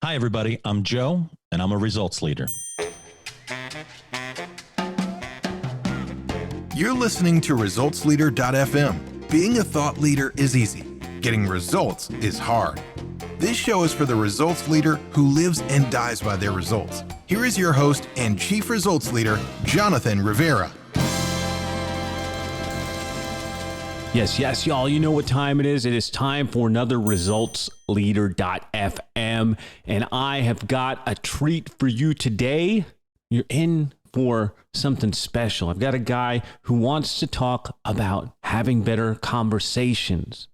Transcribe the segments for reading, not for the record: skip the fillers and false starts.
Hi, everybody. I'm Joe, and I'm a results leader. You're listening to ResultsLeader.fm. Being a thought leader is easy. Getting results is hard. This show is for the results leader who lives and dies by their results. Here is your host and Chief Results Leader, Jonathan Rivera. Yes, y'all. You know what time it is. It is time for another ResultsLeader.fm. And I have got a treat for you today. You're in for something special. I've got a guy who wants to talk about having better conversations,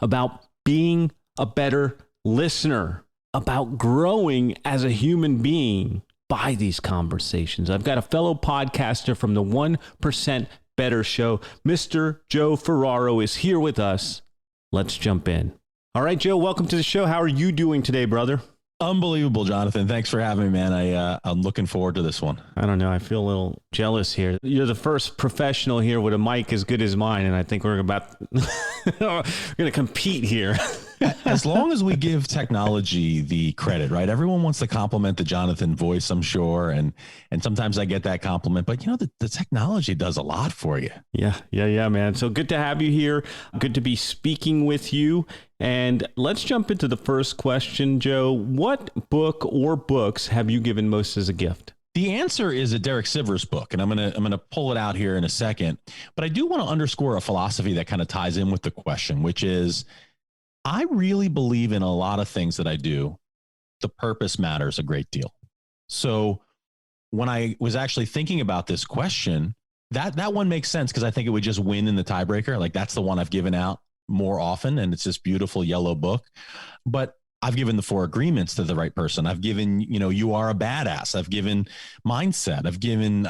about being a better listener, about growing as a human being by these conversations. I've got a fellow podcaster from the 1% Better Show. Mr. Joe Ferraro is here with us. Let's jump in. All right, Joe, welcome to the show. How are you doing today, brother? Unbelievable, Jonathan. Thanks for having me, man. I'm looking forward to this one. I don't know. I feel a little jealous here. You're the first professional here with a mic as good as mine, and I think we're going to compete here. As long as we give technology the credit, right? Everyone wants to compliment the Jonathan voice, I'm sure, and sometimes I get that compliment. But you know, the technology does a lot for you. Yeah, man. So good to have you here. Good to be speaking with you. And let's jump into the first question, Joe. What book or books have you given most as a gift? The answer is a Derek Sivers book, and I'm gonna pull it out here in a second. But I do want to underscore a philosophy that kind of ties in with the question, which is I really believe in a lot of things that I do. The purpose matters a great deal. So when I was actually thinking about this question, that one makes sense because I think it would just win in the tiebreaker. Like that's the one I've given out more often, and it's this beautiful yellow book. But I've given the 4 agreements to the right person. I've given, you are a badass. I've given mindset. I've given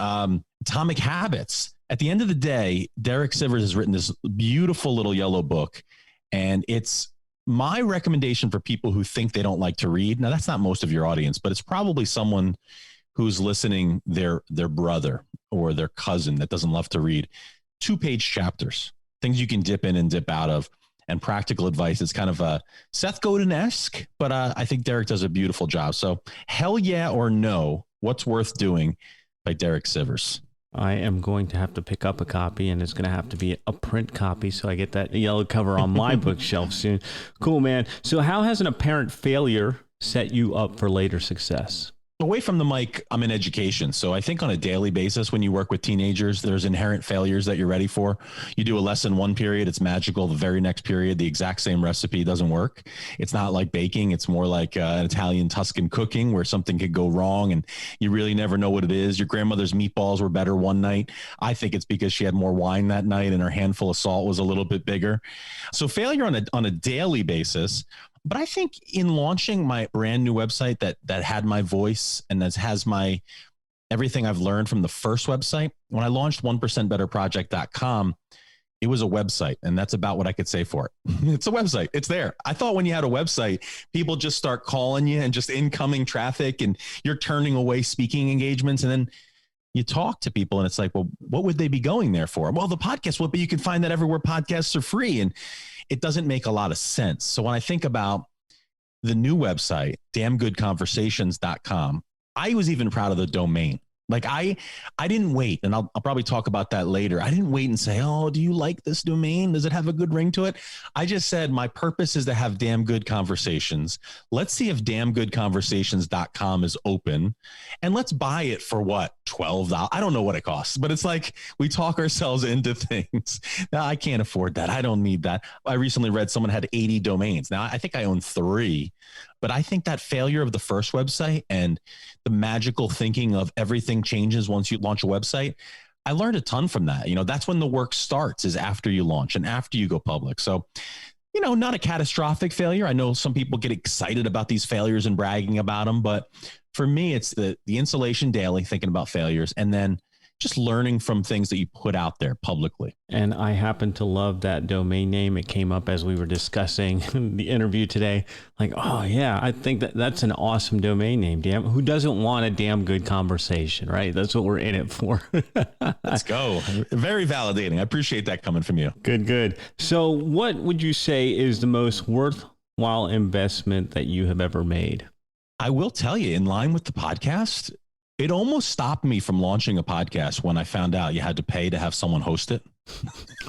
atomic habits. At the end of the day, Derek Sivers has written this beautiful little yellow book, and it's my recommendation for people who think they don't like to read. Now, that's not most of your audience, but it's probably someone who's listening, their brother or their cousin that doesn't love to read. 2-page chapters, things you can dip in and dip out of, and practical advice. It's kind of a Seth Godin-esque, but I think Derek does a beautiful job. So hell yeah or no, What's Worth Doing by Derek Sivers. I am going to have to pick up a copy, and it's going to have to be a print copy so I get that yellow cover on my bookshelf soon. Cool, man. So how has an apparent failure set you up for later success? Away from the mic, I'm in education. So I think on a daily basis, when you work with teenagers, there's inherent failures that you're ready for. You do a lesson one period, it's magical. The very next period, the exact same recipe doesn't work. It's not like baking. It's more like an Italian Tuscan cooking where something could go wrong and you really never know what it is. Your grandmother's meatballs were better one night. I think it's because she had more wine that night and her handful of salt was a little bit bigger. So failure on a daily basis. But I think in launching my brand new website that had my voice and that has my everything I've learned from the first website, when I launched 1%betterproject.com, it was a website, and that's about what I could say for it. It's a website. It's there. I thought when you had a website, people just start calling you and just incoming traffic, and you're turning away speaking engagements, and then you talk to people and it's like, well, what would they be going there for? Well, the podcast would, but you can find that everywhere podcasts are free. And it doesn't make a lot of sense. So when I think about the new website, damngoodconversations.com, I was even proud of the domain. Like I didn't wait, and I'll probably talk about that later. I didn't wait and say, oh, do you like this domain? Does it have a good ring to it? I just said, my purpose is to have damn good conversations. Let's see if damngoodconversations.com is open, and let's buy it for what? $12. I don't know what it costs, but it's like we talk ourselves into things. Now, I can't afford that. I don't need that. I recently read someone had 80 domains. Now, I think I own 3. But I think that failure of the first website and the magical thinking of everything changes once you launch a website, I learned a ton from that. That's when the work starts, is after you launch and after you go public. So, not a catastrophic failure. I know some people get excited about these failures and bragging about them, but for me, it's the insulation daily, thinking about failures, and then just learning from things that you put out there publicly. And I happen to love that domain name. It came up as we were discussing the interview today. Like, oh yeah, I think that's an awesome domain name. Damn, who doesn't want a damn good conversation, right? That's what we're in it for. Let's go. Very validating. I appreciate that coming from you. Good. So what would you say is the most worthwhile investment that you have ever made? I will tell you, in line with the podcast, it almost stopped me from launching a podcast when I found out you had to pay to have someone host it.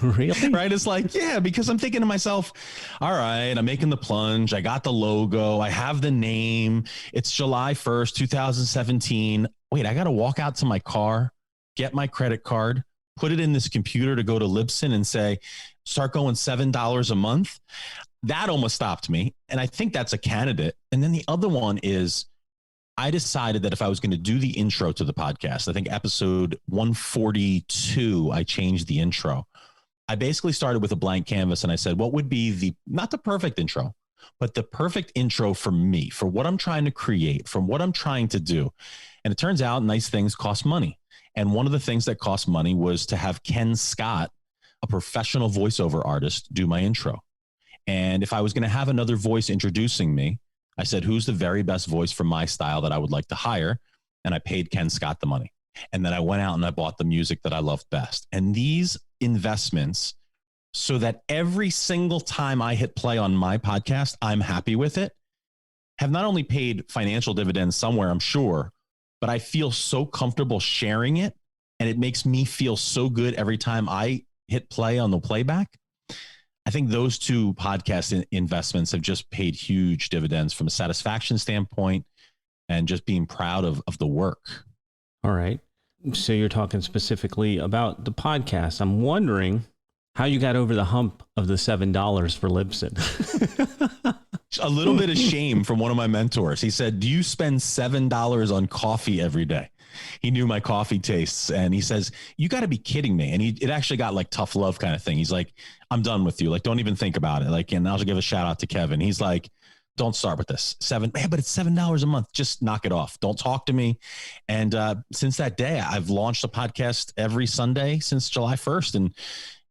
Really? Right? It's like, yeah, because I'm thinking to myself, all right, I'm making the plunge. I got the logo. I have the name. It's July 1st, 2017. Wait, I got to walk out to my car, get my credit card, put it in this computer to go to Libsyn and say, start going $7 a month. That almost stopped me. And I think that's a candidate. And then the other one is, I decided that if I was going to do the intro to the podcast, I think episode 142, I changed the intro. I basically started with a blank canvas and I said, what would be not the perfect intro, but the perfect intro for me, for what I'm trying to create, from what I'm trying to do. And it turns out nice things cost money. And one of the things that cost money was to have Ken Scott, a professional voiceover artist, do my intro. And if I was going to have another voice introducing me, I said, who's the very best voice for my style that I would like to hire? And I paid Ken Scott the money. And then I went out and I bought the music that I loved best. And these investments, so that every single time I hit play on my podcast, I'm happy with it, have not only paid financial dividends somewhere, I'm sure, but I feel so comfortable sharing it. And it makes me feel so good every time I hit play on the playback. I think those two podcast investments have just paid huge dividends from a satisfaction standpoint and just being proud of the work. All right. So you're talking specifically about the podcast. I'm wondering how you got over the hump of the $7 for Libsyn. A little bit of shame from one of my mentors. He said, do you spend $7 on coffee every day? He knew my coffee tastes. And he says, you got to be kidding me. And it actually got like tough love kind of thing. He's like, I'm done with you. Like, don't even think about it. Like, and I'll give a shout out to Kevin. He's like, don't start with this. But it's $7 a month. Just knock it off. Don't talk to me. And since that day, I've launched a podcast every Sunday since July 1st. And,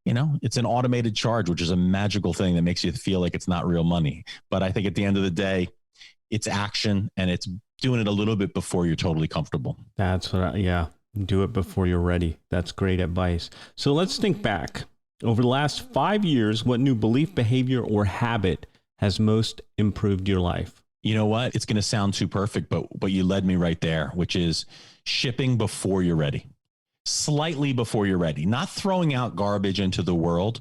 you know, it's an automated charge, which is a magical thing that makes you feel like it's not real money. But I think at the end of the day, it's action and it's doing it a little bit before you're totally comfortable. That's what do it before you're ready. That's great advice. So let's think back. Over the last 5 years, what new belief, behavior, or habit has most improved your life? You know what? It's going to sound too perfect, but you led me right there, which is shipping before you're ready. Slightly before you're ready, not throwing out garbage into the world.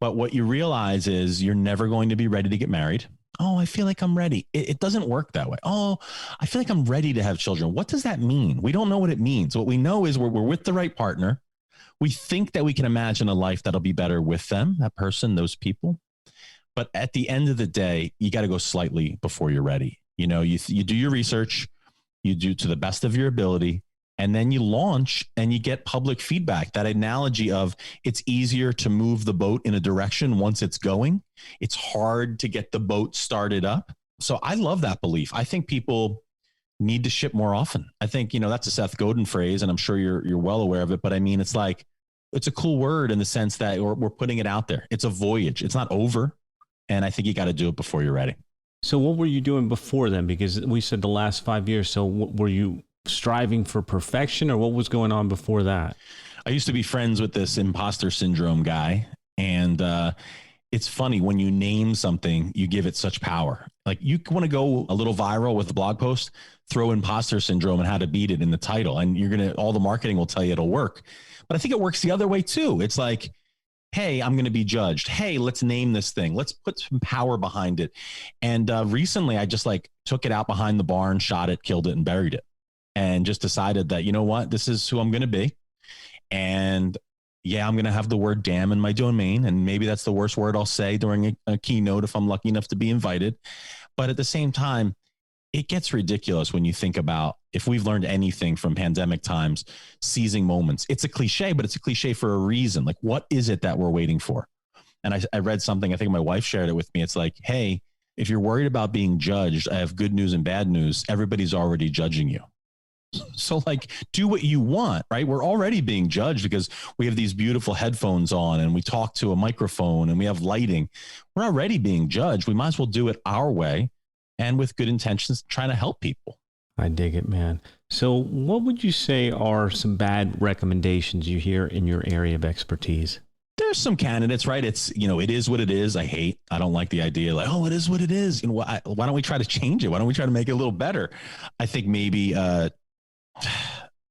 But what you realize is you're never going to be ready to get married. Oh, I feel like I'm ready. It doesn't work that way. Oh, I feel like I'm ready to have children. What does that mean? We don't know what it means. What we know is we're with the right partner. We think that we can imagine a life that'll be better with them, that person, those people. But at the end of the day, you got to go slightly before you're ready. You know, you do your research, you do to the best of your ability, and then you launch and you get public feedback. That analogy of it's easier to move the boat in a direction once it's going. It's hard to get the boat started up. So I love that belief. I think people need to ship more often. I think, you know, that's a Seth Godin phrase, and I'm sure you're well aware of it. But I mean, it's like, it's a cool word in the sense that we're putting it out there. It's a voyage. It's not over. And I think you got to do it before you're ready. So what were you doing before then? Because we said the last 5 years. So were you striving for perfection, or what was going on before that? I used to be friends with this imposter syndrome guy. And it's funny, when you name something, you give it such power. Like, you want to go a little viral with a blog post, throw imposter syndrome and how to beat it in the title. And all the marketing will tell you it'll work. But I think it works the other way too. It's like, hey, I'm going to be judged. Hey, let's name this thing. Let's put some power behind it. And recently I just took it out behind the barn, shot it, killed it, and buried it. And just decided that, you know what, this is who I'm going to be. And yeah, I'm going to have the word damn in my domain. And maybe that's the worst word I'll say during a keynote if I'm lucky enough to be invited. But at the same time, it gets ridiculous when you think about, if we've learned anything from pandemic times, seizing moments. It's a cliche, but it's a cliche for a reason. Like, what is it that we're waiting for? And I read something, I think my wife shared it with me. It's like, hey, if you're worried about being judged, I have good news and bad news. Everybody's already judging you. So do what you want, right? We're already being judged because we have these beautiful headphones on and we talk to a microphone and we have lighting. We're already being judged. We might as well do it our way and with good intentions, trying to help people. I dig it, man. So what would you say are some bad recommendations you hear in your area of expertise? There's some candidates, right? It's, it is what it is. I don't like the idea like, oh, it is what it is. Why don't we try to change it? Why don't we try to make it a little better? I think maybe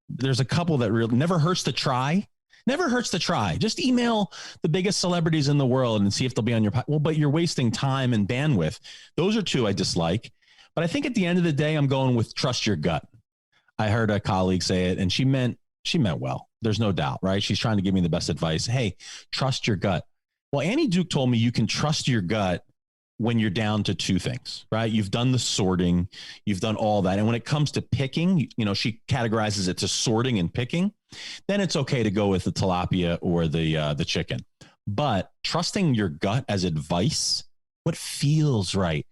there's a couple that really never hurts to try. Never hurts to try. Just email the biggest celebrities in the world and see if they'll be on your well, but you're wasting time and bandwidth. Those are two I dislike. But I think at the end of the day, I'm going with trust your gut. I heard a colleague say it, and she meant well. There's no doubt, right? She's trying to give me the best advice. Hey, trust your gut. Well, Annie Duke told me you can trust your gut when you're down to two things, right? You've done the sorting, you've done all that. And when it comes to picking, she categorizes it to sorting and picking, then it's okay to go with the tilapia or the chicken. But trusting your gut as advice, what feels right,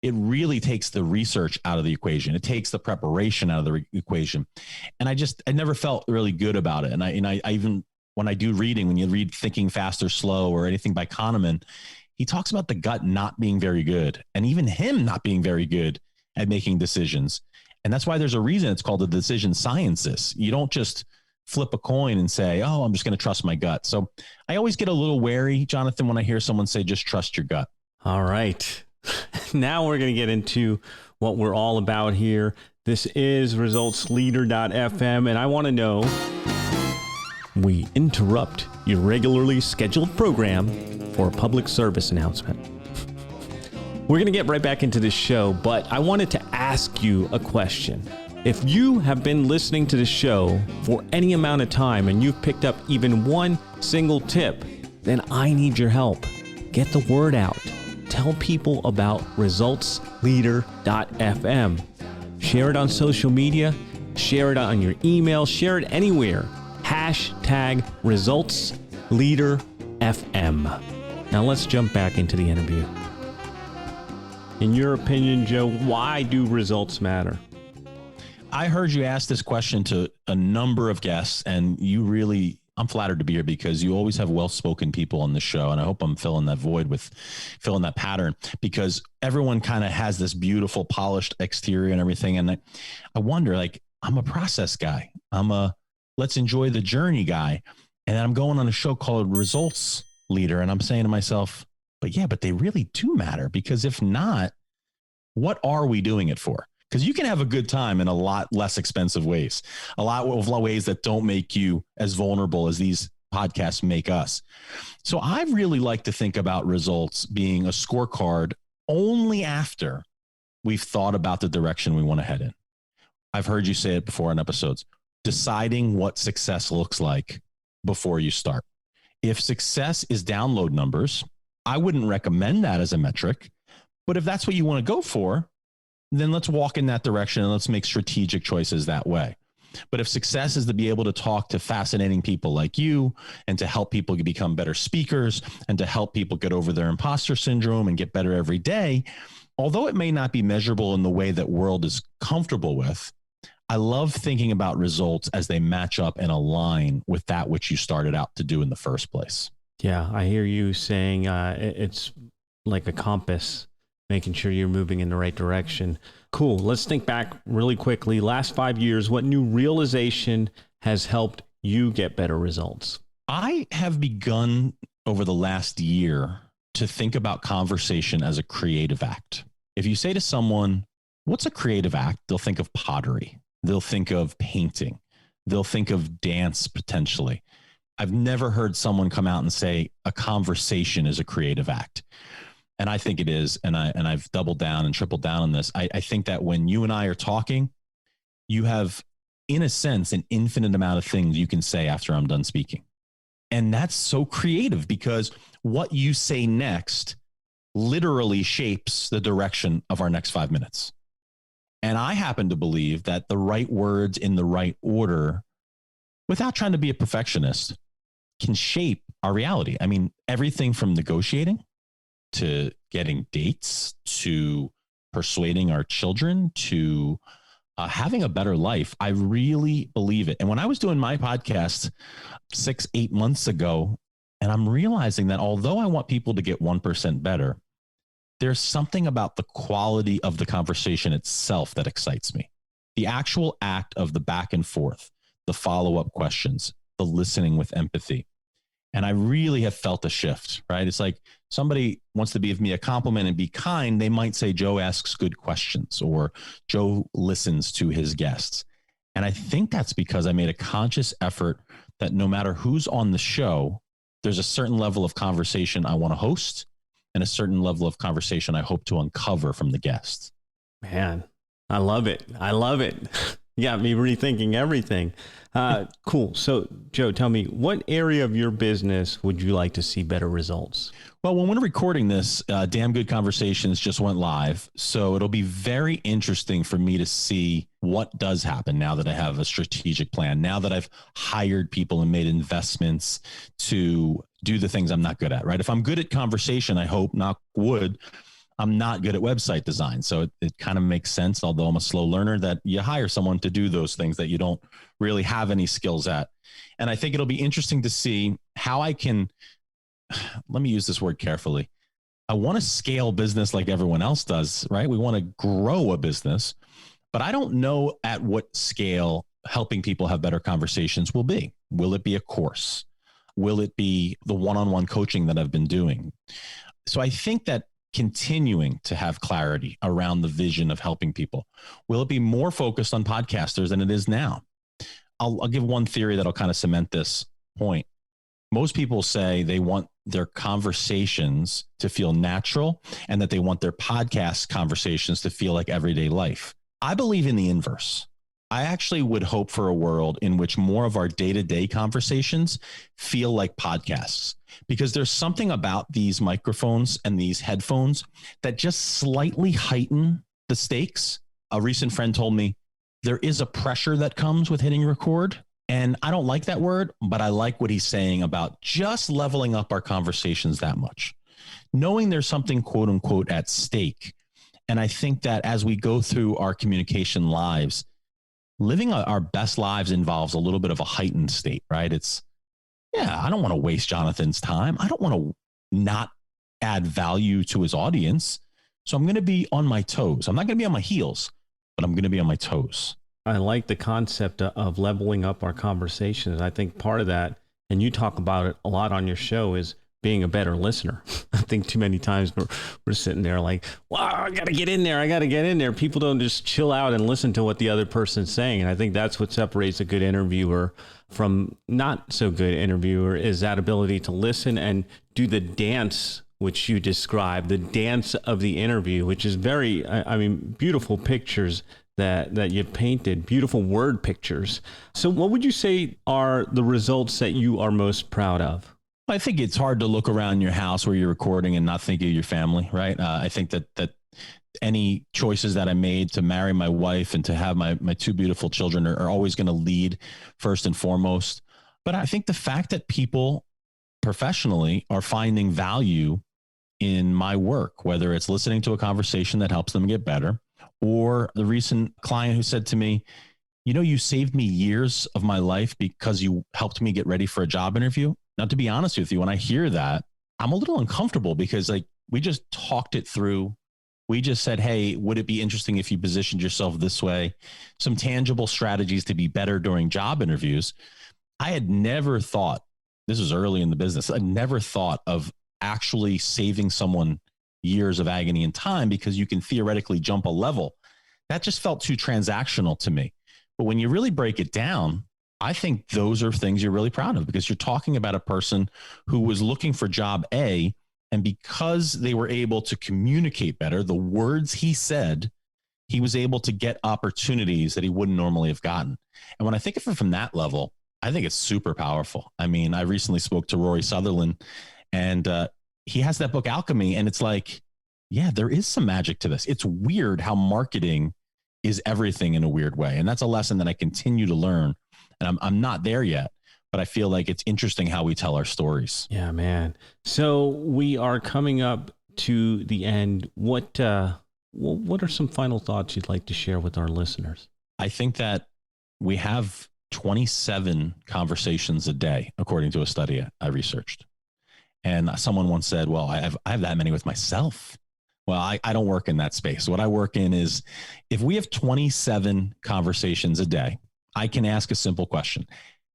it really takes the research out of the equation. It takes the preparation out of the equation. And I never felt really good about it. And I even, when I do reading, when you read Thinking Fast or Slow or anything by Kahneman, he talks about the gut not being very good and even him not being very good at making decisions. And that's why there's a reason it's called the decision sciences. You don't just flip a coin and say, oh, I'm just going to trust my gut. So I always get a little wary, Jonathan, when I hear someone say, just trust your gut. All right. Now we're going to get into what we're all about here. This is resultsleader.fm. And I want to know, we interrupt your regularly scheduled program for a public service announcement. We're going to get right back into this show, but I wanted to ask you a question. If you have been listening to the show for any amount of time and you've picked up even one single tip, then I need your help. Get the word out. Tell people about resultsleader.fm. Share it on social media. Share it on your email. Share it anywhere. Hashtag resultsleaderfm. Now let's jump back into the interview. In your opinion, Joe, why do results matter? I heard you ask this question to a number of guests, and I'm flattered to be here because you always have well-spoken people on the show. And I hope I'm filling that void with filling that pattern, because everyone kind of has this beautiful polished exterior and everything. And I wonder, like, I'm a process guy. I'm a let's enjoy the journey guy. And I'm going on a show called Results Leader. And I'm saying to myself, but they really do matter, because if not, what are we doing it for? Because you can have a good time in a lot less expensive ways, a lot of ways that don't make you as vulnerable as these podcasts make us. So I really like to think about results being a scorecard only after we've thought about the direction we want to head in. I've heard you say it before in episodes, deciding what success looks like before you start. If success is download numbers, I wouldn't recommend that as a metric. But if that's what you want to go for, then let's walk in that direction and let's make strategic choices that way. But if success is to be able to talk to fascinating people like you and to help people become better speakers and to help people get over their imposter syndrome and get better every day, although it may not be measurable in the way that world is comfortable with, I love thinking about results as they match up and align with that which you started out to do in the first place. Yeah, I hear you saying it's like a compass, making sure you're moving in the right direction. Cool. Let's think back really quickly. Last 5 years, what new realization has helped you get better results? I have begun over the last year to think about conversation as a creative act. If you say to someone, what's a creative act? They'll think of pottery. They'll think of painting. They'll think of dance potentially. I've never heard someone come out and say a conversation is a creative act. And I think it is. And I've doubled down and tripled down on this. I think that when you and I are talking, you have, in a sense, an infinite amount of things you can say after I'm done speaking. And that's so creative, because what you say next literally shapes the direction of our next 5 minutes. And I happen to believe that the right words in the right order, without trying to be a perfectionist, can shape our reality. I mean, everything from negotiating to getting dates, to persuading our children, to having a better life. I really believe it. And when I was doing my podcast 6-8 months ago, and I'm realizing that although I want people to get 1% better, there's something about the quality of the conversation itself that excites me. The actual act of the back and forth, the follow-up questions, the listening with empathy. And I really have felt a shift, right? It's like somebody wants to give me a compliment and be kind. They might say, Joe asks good questions or Joe listens to his guests. And I think that's because I made a conscious effort that no matter who's on the show, there's a certain level of conversation I want to host and a certain level of conversation I hope to uncover from the guests. Man, I love it. I love it. You got me rethinking everything. Cool. So, Joe, tell me, what area of your business would you like to see better results? Well, when we're recording this, Damn Good Conversations just went live. So it'll be very interesting for me to see what does happen now that I have a strategic plan, now that I've hired people and made investments to do the things I'm not good at, right? If I'm good at conversation, I hope, knock wood, I'm not good at website design. So it kind of makes sense, although I'm a slow learner, that you hire someone to do those things that you don't really have any skills at. And I think it'll be interesting to see how I can, let me use this word carefully. I want to scale business like everyone else does, right? We want to grow a business, but I don't know at what scale helping people have better conversations will be. Will it be a course? Will it be the one-on-one coaching that I've been doing? So I think that continuing to have clarity around the vision of helping people. Will it be more focused on podcasters than it is now? I'll give one theory that'll kind of cement this point. Most people say they want their conversations to feel natural and that they want their podcast conversations to feel like everyday life. I believe in the inverse. I actually would hope for a world in which more of our day-to-day conversations feel like podcasts, because there's something about these microphones and these headphones that just slightly heighten the stakes. A recent friend told me there is a pressure that comes with hitting record. And I don't like that word, but I like what he's saying about just leveling up our conversations that much, knowing there's something quote unquote at stake. And I think that as we go through our communication lives, living our best lives involves a little bit of a heightened state, right? I don't want to waste Jonathan's time. I don't want to not add value to his audience. So I'm going to be on my toes. I'm not going to be on my heels, but I'm going to be on my toes. I like the concept of leveling up our conversations. I think part of that, and you talk about it a lot on your show, is being a better listener. I think too many times we're sitting there like, wow, I got to get in there. I got to get in there. People don't just chill out and listen to what the other person's saying. And I think that's what separates a good interviewer from not so good interviewer, is that ability to listen and do the dance, which you describe, the dance of the interview, which is very, beautiful pictures that you painted, beautiful word pictures. So what would you say are the results that you are most proud of? I think it's hard to look around your house where you're recording and not think of your family, right? I think that any choices that I made to marry my wife and to have my two beautiful children are always going to lead first and foremost. But I think the fact that people professionally are finding value in my work, whether it's listening to a conversation that helps them get better, or the recent client who said to me, you saved me years of my life because you helped me get ready for a job interview. Now, to be honest with you, when I hear that, I'm a little uncomfortable because we just talked it through. We just said, hey, would it be interesting if you positioned yourself this way? Some tangible strategies to be better during job interviews. I had never thought, this was early in the business, I never thought of actually saving someone years of agony and time because you can theoretically jump a level. That just felt too transactional to me. But when you really break it down, I think those are things you're really proud of, because you're talking about a person who was looking for job A, and because they were able to communicate better, the words he said, he was able to get opportunities that he wouldn't normally have gotten. And when I think of it from that level, I think it's super powerful. I mean, I recently spoke to Rory Sutherland, and he has that book Alchemy, and it's like, yeah, there is some magic to this. It's weird how marketing is everything in a weird way. And that's a lesson that I continue to learn. And I'm not there yet, but I feel like it's interesting how we tell our stories. Yeah, man. So we are coming up to the end. What are some final thoughts you'd like to share with our listeners? I think that we have 27 conversations a day, according to a study I researched. And someone once said, well, I have that many with myself. Well, I don't work in that space. What I work in is, if we have 27 conversations a day, I can ask a simple question.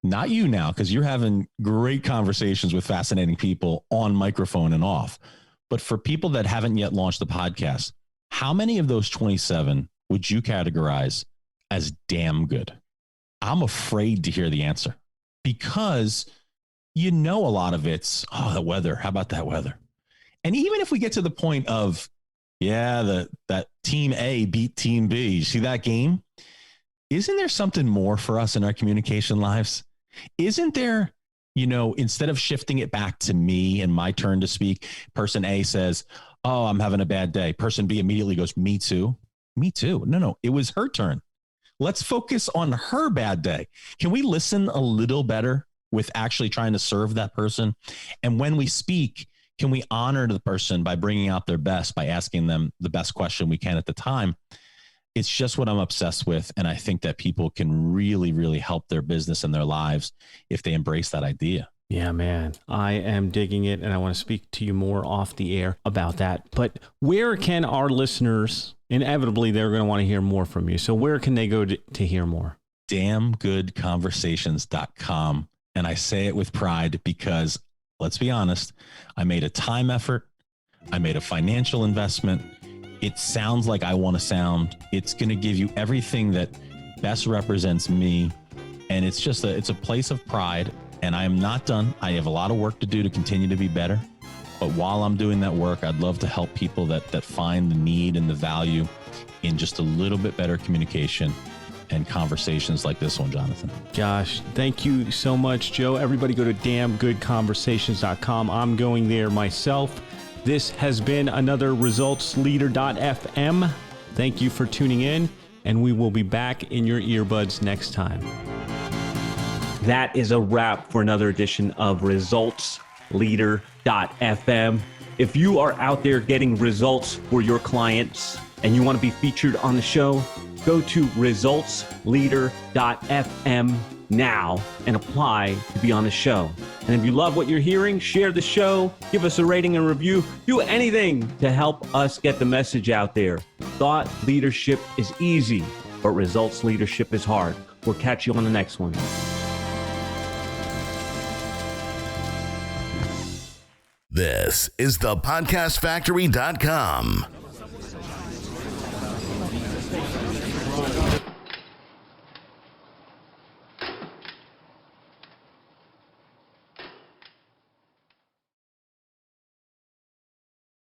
not you now, because you're having great conversations with fascinating people on microphone and off. But for people that haven't yet launched the podcast, how many of those 27 would you categorize as damn good? I'm afraid to hear the answer because a lot of it's, the weather. How about that weather? And even if we get to the point of, that team A beat team B, you see that game? Isn't there something more for us in our communication lives? Isn't there, instead of shifting it back to me and my turn to speak, person A says, oh, I'm having a bad day. Person B immediately goes, me too. Me too. No, it was her turn. Let's focus on her bad day. Can we listen a little better with actually trying to serve that person? And when we speak, can we honor the person by bringing out their best, by asking them the best question we can at the time? It's just what I'm obsessed with. And I think that people can really, really help their business and their lives if they embrace that idea. Yeah, man, I am digging it. And I want to speak to you more off the air about that. But where can our listeners, inevitably, they're going to want to hear more from you. So where can they go to hear more? Damngoodconversations.com. And I say it with pride because, let's be honest, I made a time effort. I made a financial investment. It sounds like I want to sound. It's going to give you everything that best represents me. And it's just it's a place of pride. And I am not done. I have a lot of work to do to continue to be better. But while I'm doing that work, I'd love to help people that find the need and the value in just a little bit better communication and conversations like this one, Jonathan. Josh, thank you so much, Joe. Everybody go to damngoodconversations.com. I'm going there myself. This has been another resultsleader.fm. Thank you for tuning in, and we will be back in your earbuds next time. That is a wrap for another edition of resultsleader.fm. If you are out there getting results for your clients and you want to be featured on the show, go to resultsleader.fm now and apply to be on the show. And if you love what you're hearing, share the show, give us a rating and review, do anything to help us get the message out there. Thought leadership is easy, but results leadership is hard. We'll catch you on the next one. This is thepodcastfactory.com.